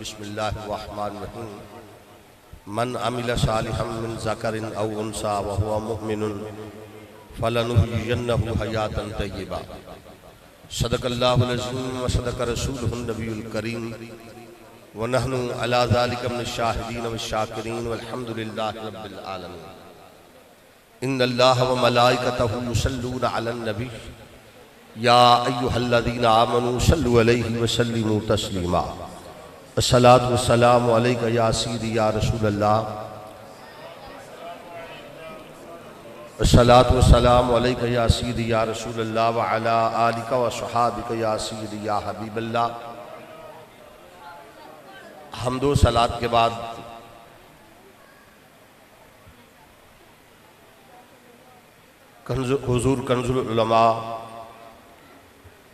बिस्मिल्लाहिर्रहमानिर्रहीम। मन अमिल सालिहम मिन ज़करिन औ उन्सा व हुवा मुमिनुन फलनुहयिन्नहु हयातन तय्यिबा। सदक़ल्लाहुल अज़ीम व सदक़ रसूलुहुन नबियुल करीम व नहनु अला ज़ालिका मिनश शाहिदीन व शाकिरीन वल्हम्दुलिल्लाहि रब्बिल आलमीन। इन्नल्लाह व मलाइकतहु युसल्लूना अलन नबी या अय्युहल्लज़ीना आमनू सल्लु अलैहि व सल्लिमू तस्लीमा। अस्सलातु वस्सलामु अलैका या सय्यदी या रसूलल्लाह। अस्सलातु वस्सलामु अलैका या सय्यदी या रसूलल्लाह व अला आलिका व सहाबिका या सय्यदी या हबीबल्लाह। हम्दो सलात के बाद हुजूर कंजुल उलमा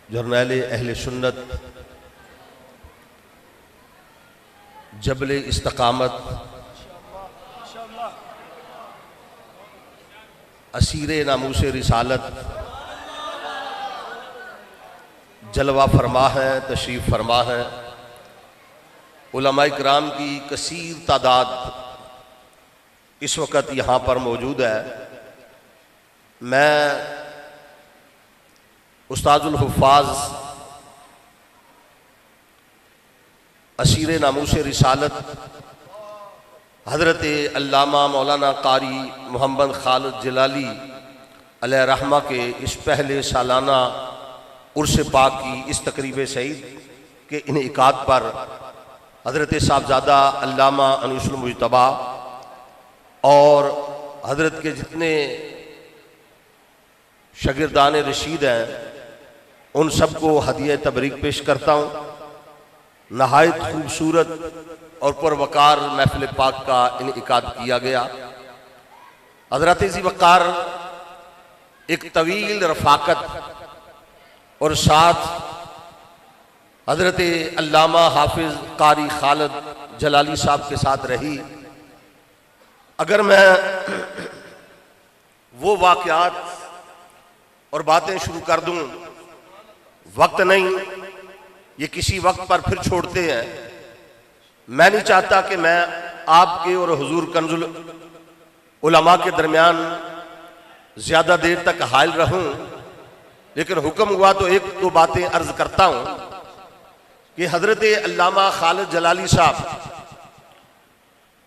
जर्नैल अहले सुन्नत जबले इस्तकामत असीरे नामूसे रिसालत जलवा फरमा है, तशरीफ़ फरमा है। उलमा इकराम की कसीर तादाद इस वक़्त यहाँ पर मौजूद है। मैं उस्ताजुल हुफ़ाज़ असीरे नामूसे रिसालत हज़रत अल्लामा मौलाना कारी मोहम्मद खालिद जलाली अलैहि रहमा के इस पहले सालाना उर्स पाक की इस तकरीब सईद के इनेकाद पर हज़रत साहबजादा अल्लामा अनीसुल मुज्तबा और हज़रत के जितने शागिर्दान रशीद हैं उन सबको हदिया तबरीक पेश करता हूँ। नहायत खूबसूरत और पुरवकार महफिल पाक का इनेकाद किया गया। हज़रत ज़ी वक़ार एक तवील रफ़ाकत और साथ हज़रत अल्लामा हाफिज़ कारी खालिद जलाली साहब के साथ रही। अगर मैं वो वाक़यात और बातें शुरू कर दूं, वक्त नहीं, ये किसी वक्त पर फिर छोड़ते हैं। मैं नहीं चाहता कि मैं आपके और हुजूर कंजुल उलमा के दरमियान ज़्यादा देर तक हायल रहूं, लेकिन हुक्म हुआ तो एक दो बातें अर्ज करता हूं कि हज़रत अल्लामा खालिद जलाली साहब,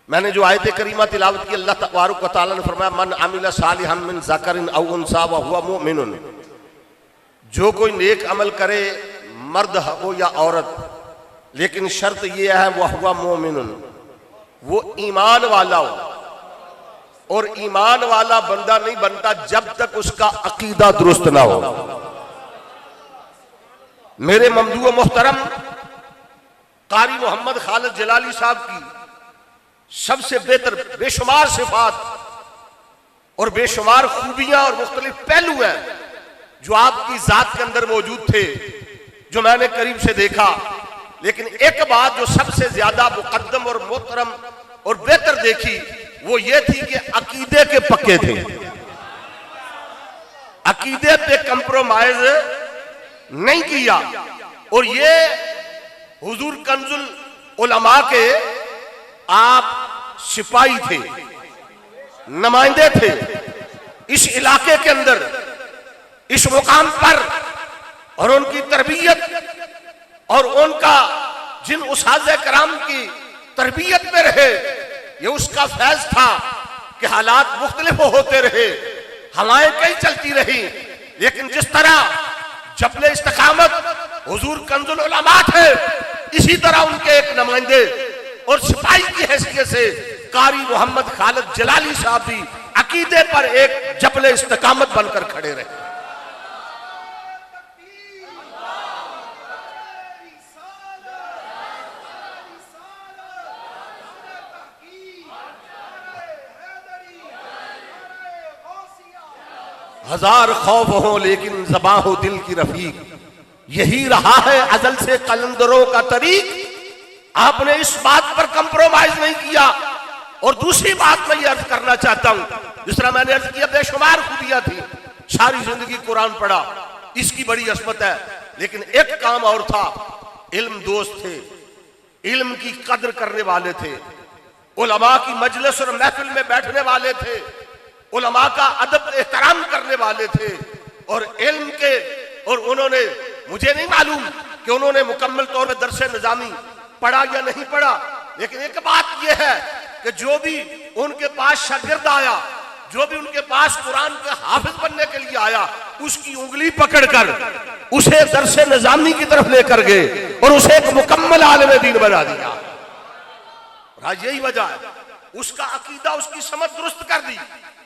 मैंने जो आयत करीमा तिलावत की, अल्लाह तबारक व तआला ने फरमाया मन अमिल सालिहन मिन ज़करिन औ उन्सा व हुवा मुमिनुन। जो कोई नेक अमल करे, मर्द हो या औरत, लेकिन शर्त यह है वह हुआ मोमिनुन, वो ईमान वाला हो। और ईमान वाला बंदा नहीं बनता जब तक उसका अकीदा दुरुस्त ना हो। मेरे ममदू मोहतरम कारी मोहम्मद खालिद जलाली साहब की सबसे बेहतर बेशुमार सिफात और बेशुमार खूबियां और मुख्तलिफ पहलू हैं जो आपकी जात के अंदर मौजूद थे, जो मैंने करीब से देखा। लेकिन एक बात जो सबसे ज्यादा मुकद्दम और मोहतरम और बेहतर देखी वो ये थी कि अकीदे के पक्के थे। अकीदे पे कंप्रोमाइज नहीं किया। और ये हुजूर कंजुल उलमा के आप सिपाही थे, नुमाइंदे थे इस इलाके के अंदर, इस मुकाम पर। और उनकी तरबियत और उनका जिन उस्ताज़े कराम की तरबियत में रहे, ये उसका फैज़ था कि हालात मुख्तलिफ होते रहे, हवाएं कई चलती रही, लेकिन जिस तरह जबले इस्तिकामत हुजूर कंजुल उलमा थे, इसी तरह उनके एक नुमाइंदे और सिपाही की हैसियत से कारी मोहम्मद खालिद जलाली साहब भी अकीदे पर एक जबले इस्तिकामत बनकर खड़े रहे। हजार खौफ हो लेकिन ज़बां हो दिल की रफीक, यही रहा है अज़ल से कलंदरों का तरीक। आपने इस बात पर कंप्रोमाइज नहीं किया। और दूसरी बात मैं ये अर्ज करना चाहता हूं, जिस तरह मैंने अर्ज किया बेशुमार खूबियां थी, सारी जिंदगी कुरान पढ़ा, इसकी बड़ी असमत है। लेकिन एक काम और था, इल्म दोस्त थे, इल्म की कदर करने वाले थे, उलमा की मजलिस और महफिल में बैठने वाले थे, उलमा का अदब एहतराम करने वाले थे और इल्म के, और उन्होंने, मुझे नहीं मालूम कि उन्होंने मुकम्मल तौर पर दरस निजामी पढ़ा या नहीं पढ़ा, लेकिन एक बात यह है कि जो भी उनके पास शागिर्द आया, जो भी उनके पास कुरान के हाफिज बनने के लिए आया, उसकी उंगली पकड़कर उसे दरस निजामी की तरफ लेकर गए और उसे एक मुकम्मल आलिम दीन बना दिया। आज यही वजह है, उसका अकीदा, उसकी समझ दुरुस्त कर दी।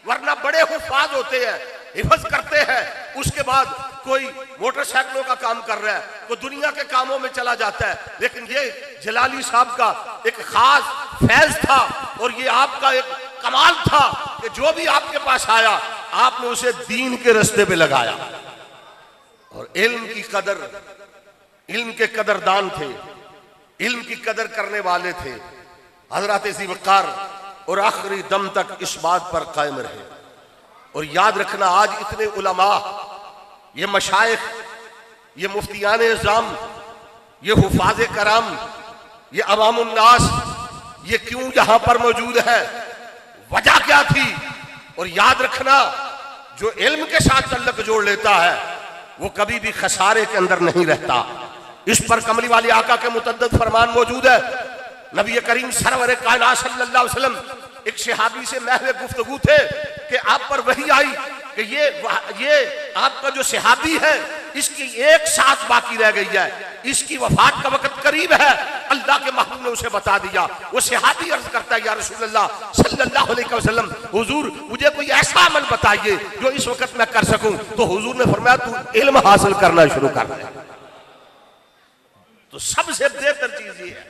वरना बड़े हुफाज होते हैं, हिफज करते हैं, उसके बाद कोई मोटरसाइकिलों का काम कर रहा है, कोई दुनिया के कामों में चला जाता है, लेकिन ये जलाली साहब का एक खास फैज था और ये आपका एक कमाल था कि जो भी आपके पास आया आपने उसे दीन के रास्ते पे लगाया। और इल्म की कदर, इल्म के कदरदान थे, इल्म की कदर करने वाले थे। हजरत ज़ीवकार और आखिरी दम तक इस बात पर कायम रहे। और याद रखना, आज इतने उलमा, ये मशाइख, ये मुफ्तियान इज़ाम, ये हुफाज कराम, ये अवामुन्नास, ये क्यों यहां पर मौजूद है, वजह क्या थी? और याद रखना, जो इल्म के साथ तल्लुक जोड़ लेता है वो कभी भी खसारे के अंदर नहीं रहता। इस पर कमली वाले आका के मुतद्दद फरमान मौजूद है। नबी करीम सरवर कायनात सल्लल्लाहु अलैहि वसल्लम एक सहाबी से महवे गुफ्तगू थे कि आप पर वही आई कि ये आपका जो सहाबी है इसकी एक साथ बाकी रह गई है, इसकी वफात का वक्त करीब है। अल्लाह के महबूब ने उसे बता दिया। वो सहाबी अर्ज करता है, या रसूलल्लाह सल्लल्लाहु अलैहि वसल्लम, हुजूर मुझे कोई ऐसा अमल बताइए जो इस वक्त मैं कर सकूं। तो हुजूर ने फरमाया, तू इल्म हासिल करना शुरू कर दे। तो सबसे बेहतर चीज ये है।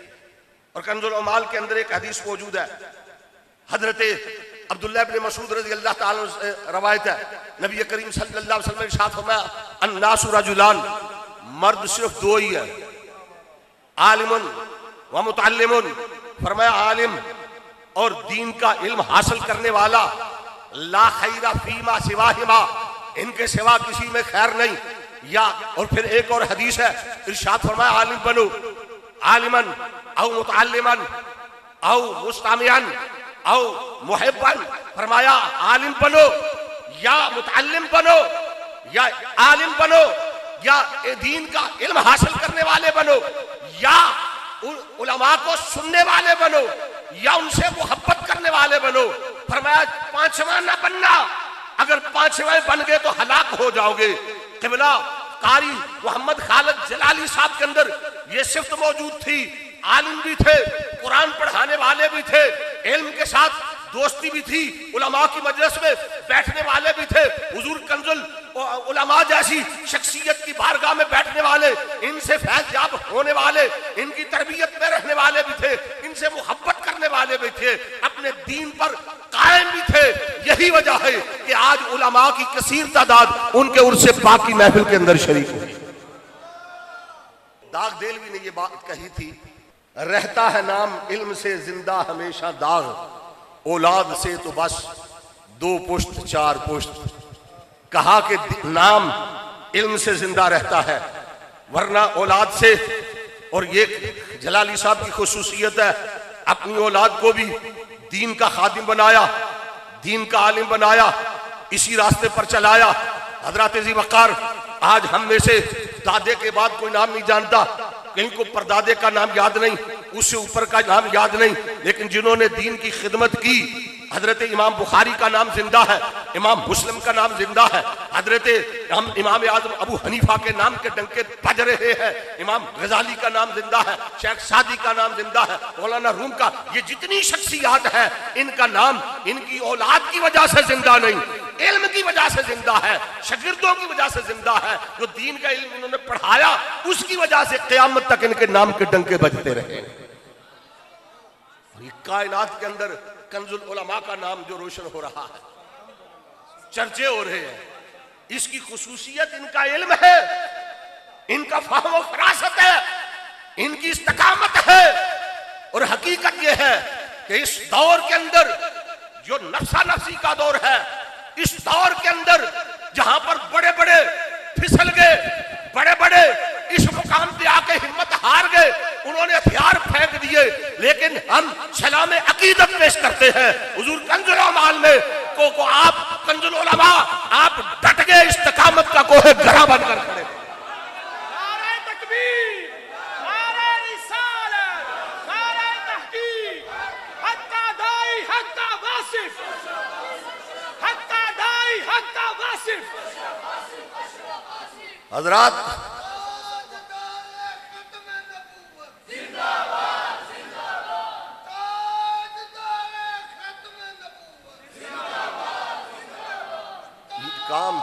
और कंजुल उमाल के अंदर एक हदीस मौजूद है, हजरत अब्दुल्लाह इब्न मसूद रज़ी अल्लाह ताला से रवायत है, नबी करीम सल्लल्लाहु अलैहि वसल्लम ने इरशाद फरमाया, अन्नासु रजुलान, मर्द सिर्फ दो ही है, आलिमुन व मुतअल्लिमुन। फरमाया आलिम और दीन का इल्म हासिल करने वाला, ला खैरा फीमा सिवाहिमा, इनके सिवा किसी में खैर नहीं। या और फिर एक और हदीस है, इरशाद फरमाया, आलिम बनो, आलिमन औ मुतअल्लिमन औ मुस्तामियन औ मुहिब्बन। फरमाया आलिम बनो या मुतअल्लिम बनो या आलिम बनो या दीन का इल्म हासिल करने वाले बनो या उलमा को सुनने वाले बनो या उनसे मोहब्बत करने वाले बनो। फरमाया पांचवा ना बनना, अगर पांचवें बन गए तो हलाक हो जाओगे। क़िबला कारी मोहम्मद खालिद जलाली साहब के अंदर ये सिफ्त मौजूद थी, आलिम भी थे, कुरान पढ़ाने वाले भी थे, इल्म के साथ दोस्ती भी थी, उलमा की मजलिस में बैठने वाले भी थे। हुजूर कंजुल उलमा जैसी शख्सियत की बारगाह में बैठने वाले, इनसे फैज़ याब होने वाले, इनकी तरबियत में रहने वाले भी थे, इनसे मोहब्बत करने वाले भी थे, अपने दीन पर कायम भी थे। यही वजह है कि आज उलमा की कसीर तादाद उनके उर्स पाक की महफिल के अंदर शरीक हुई। दाग देलवी ने ये बात कही थी, रहता है नाम इल्म से जिंदा हमेशा दाग, औलाद से तो बस दो पुश्त चार पुश्त। कहा कि नाम इल्म से जिंदा रहता है, वरना औलाद से। और ये जलाली साहब की खुसूसियत है, अपनी औलाद को भी दीन का खादिम बनाया, दीन का आलिम बनाया, इसी रास्ते पर चलाया। हजरत ज़ीवकार, आज हम में से दादे के बाद कोई नाम नहीं जानता, कहीं को परदादे का नाम याद नहीं, उससे ऊपर का नाम याद नहीं, लेकिन जिन्होंने दीन की खिदमत की, हजरत इमाम बुखारी का नाम जिंदा है, इमाम मुस्लिम का नाम जिंदा है, हजरत इमाम आजम अबू हनीफा के नाम के डंके बज रहे हैं, इमाम गजाली का नाम जिंदा है, शेख सादी का नाम जिंदा है, मौलाना रूम का, ये जितनी शख्सियात है इनका नाम इनकी औलाद की वजह से जिंदा नहीं, इल्म की वजह से जिंदा है, शागिर्दों की वजह से जिंदा है। जो दीन का इल्म इन्होंने पढ़ाया उसकी वजह से क़यामत तक इनके नाम के डंके बजते रहे। कायनात के अंदर कंजुल उलमा का नाम जो रोशन हो रहा है, चर्चे हो रहे हैं, इसकी खुसूसियत इनका इल्म है, इनका फहम व फरासत है, इनकी इस्तकामत है। और हकीकत यह है कि इस दौर के अंदर जो नफ्सा नफ्सी का दौर है, इस दौर के अंदर जहां पर बड़े बड़े फिसल गए, बड़े बड़े इस मुकाम पे आके हिम्मत हार गए, उन्होंने हथियार फेंक दिए, लेकिन हम सलाम अकीदत पेश करते हैं हुजूर कंजुल अमाल में को आप कंजुल उलमा, आप डट गए, इस्तिकामत का कोहे गरा बनकर खड़े। नारे तकबीर, नारे रिसालत, नारे तहकीक, हक्का दाई हक्का वासिफ, हक्का दाई हक्का वासिफ। हजरात, काम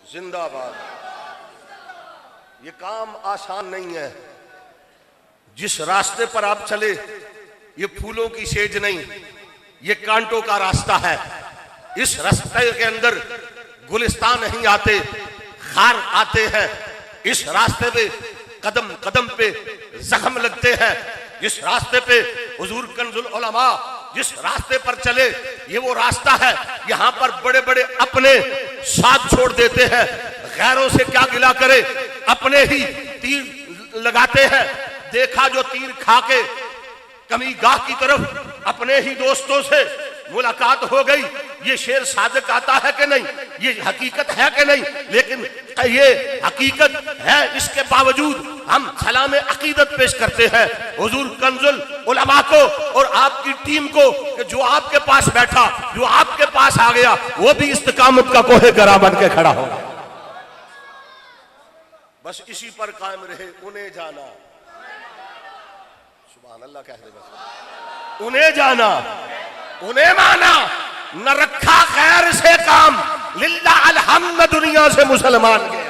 जिंदाबाद, ये काम आसान नहीं है। जिस रास्ते पर आप चले ये फूलों की सेज नहीं, ये कांटों का रास्ता है। इस रास्ते के अंदर गुलिस्तान नहीं आते, खार आते हैं। इस रास्ते पे कदम कदम पे जख्म लगते हैं। इस रास्ते पे हुजूर कंजुल उलमा जिस रास्ते पर चले ये वो रास्ता है। यहाँ पर बड़े बड़े अपने साथ छोड़ देते हैं, गैरों से क्या गिला करे, अपने ही तीर लगाते हैं। देखा जो तीर खा के कमी गाह की तरफ अपने ही दोस्तों से मुलाकात हो गई। ये शेर सादिक आता है कि नहीं, ये हकीकत है कि नहीं, लेकिन ये हकीकत है। इसके बावजूद हम सलाम अकीदत पेश करते हैं हुजूर कंजुल उलमा को और आपकी टीम को कि जो आपके पास बैठा, जो आपके पास आ गया, वो भी इस्तिकामत का कोहे गरा बन के खड़ा होगा। बस इसी पर कायम रहे। उन्हें जाना, सुभान अल्लाह कह दे, बस उन्हें जाना, उन्हें माना, न रखा खैर से काम, लिल्लाह अलहम्द दुनिया से मुसलमान गया।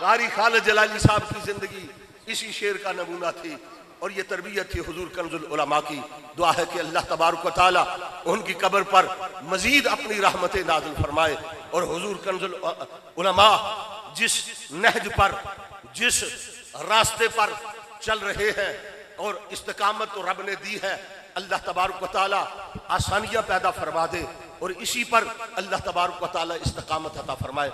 कारी खालिद जलाली साहब की जिंदगी इसी शेर का नमूना थी और ये तरबियत थी हुजूर कंजुल उलमा की। दुआ है कि अल्लाह तबारक व तआला उनकी कब्र पर मजीद अपनी रहमतें नाज़िल फरमाए और हुजूर कंजुल उलमा जिस नहज पर, जिस रास्ते पर चल रहे हैं और इस्तिकामत तो रब ने दी है, अल्लाह तबारक व तआला आसानियां पैदा फरमा दे और इसी पर अल्लाह तबारक व तआला इस्तिकामत अता फरमाए।